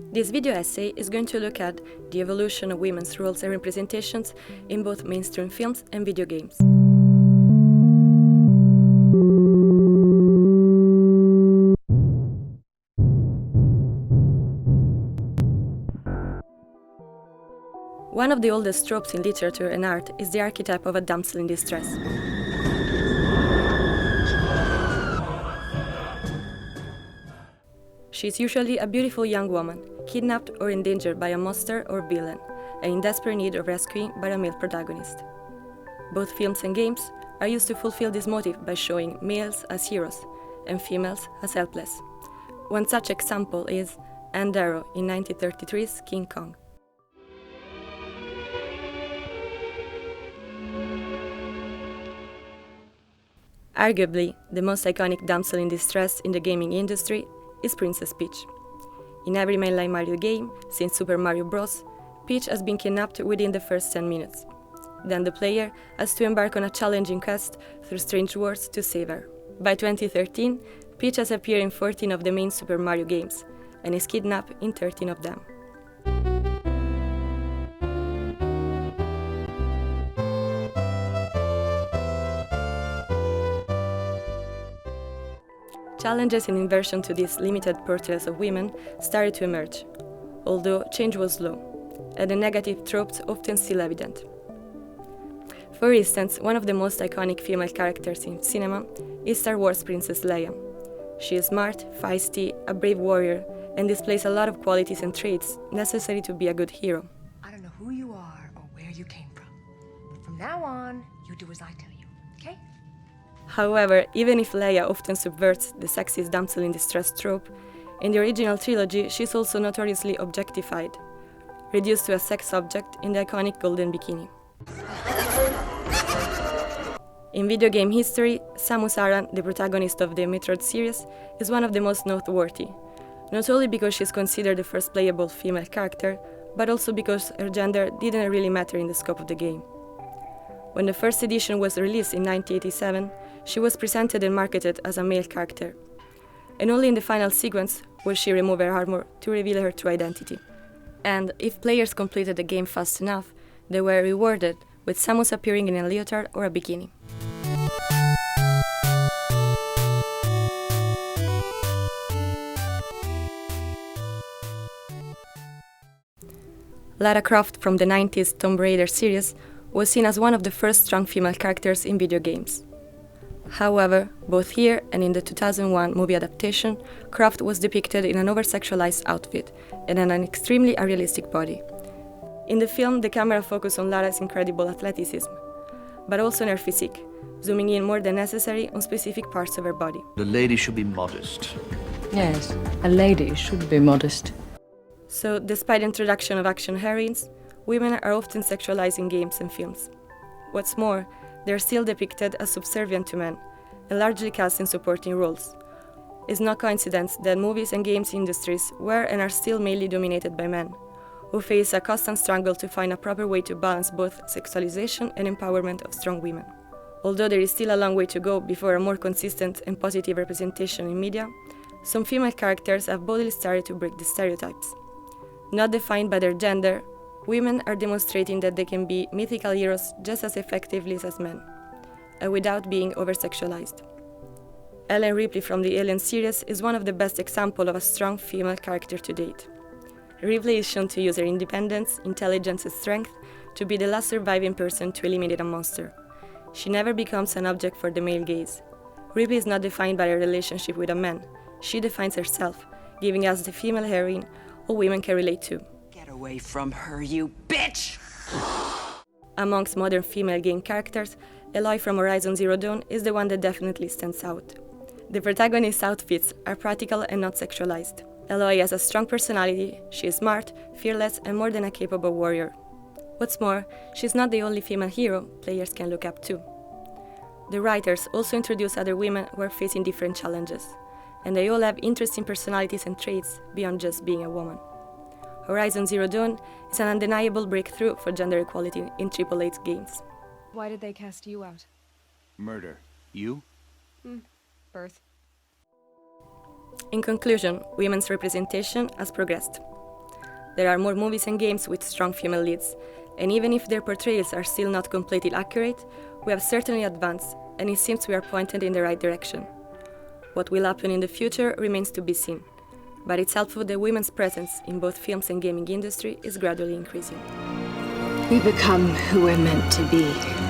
This video essay is going to look at the evolution of women's roles and representations in both mainstream films and video games. One of the oldest tropes in literature and art is the archetype of a damsel in distress. She is usually a beautiful young woman, kidnapped or endangered by a monster or villain, and in desperate need of rescuing by a male protagonist. Both films and games are used to fulfill this motive by showing males as heroes and females as helpless. One such example is Anne Darrow in 1933's King Kong. Arguably, the most iconic damsel in distress in the gaming industry is Princess Peach. In every mainline Mario game, since Super Mario Bros., Peach has been kidnapped within the first 10 minutes. Then the player has to embark on a challenging quest through strange worlds to save her. By 2013, Peach has appeared in 14 of the main Super Mario games, and is kidnapped in 13 of them. Challenges in inversion to these limited portrayals of women started to emerge, although change was slow, and the negative tropes often still evident. For instance, one of the most iconic female characters in cinema is Star Wars Princess Leia. She is smart, feisty, a brave warrior, and displays a lot of qualities and traits necessary to be a good hero. I don't know who you are or where you came from, but from now on, you do as I tell you, okay? However, even if Leia often subverts the sexist damsel in distress trope, in the original trilogy she is also notoriously objectified, reduced to a sex object in the iconic golden bikini. In video game history, Samus Aran, the protagonist of the Metroid series, is one of the most noteworthy, not only because she is considered the first playable female character, but also because her gender didn't really matter in the scope of the game. When the first edition was released in 1987, she was presented and marketed as a male character, and only in the final sequence will she remove her armor to reveal her true identity. And if players completed the game fast enough, they were rewarded with Samus appearing in a leotard or a bikini. Lara Croft from the 90s Tomb Raider series was seen as one of the first strong female characters in video games. However, both here and in the 2001 movie adaptation, Croft was depicted in an over-sexualized outfit and in an extremely unrealistic body. In the film, the camera focused on Lara's incredible athleticism, but also on her physique, zooming in more than necessary on specific parts of her body. The lady should be modest. Yes, a lady should be modest. So, despite the introduction of action heroines, women are often sexualized in games and films. What's more, they are still depicted as subservient to men, and largely cast in supporting roles. It's no coincidence that movies and games industries were and are still mainly dominated by men, who face a constant struggle to find a proper way to balance both sexualization and empowerment of strong women. Although there is still a long way to go before a more consistent and positive representation in media, some female characters have boldly started to break the stereotypes. Not defined by their gender, women are demonstrating that they can be mythical heroes just as effectively as men, and without being over-sexualized. Ellen Ripley from the Alien series is one of the best examples of a strong female character to date. Ripley is shown to use her independence, intelligence and strength to be the last surviving person to eliminate a monster. She never becomes an object for the male gaze. Ripley is not defined by her relationship with a man. She defines herself, giving us the female heroine all women can relate to. Get away from her, you bitch! Amongst modern female game characters, Aloy from Horizon Zero Dawn is the one that definitely stands out. The protagonist's outfits are practical and not sexualized. Aloy has a strong personality, she is smart, fearless and more than a capable warrior. What's more, she's not the only female hero players can look up to. The writers also introduce other women who are facing different challenges, and they all have interesting personalities and traits beyond just being a woman. Horizon Zero Dawn is an undeniable breakthrough for gender equality in AAA games. Why did they cast you out? Murder. You? Birth. In conclusion, women's representation has progressed. There are more movies and games with strong female leads, and even if their portrayals are still not completely accurate, we have certainly advanced, and it seems we are pointed in the right direction. What will happen in the future remains to be seen, but it's helpful that women's presence in both films and gaming industry is gradually increasing. We become who we're meant to be.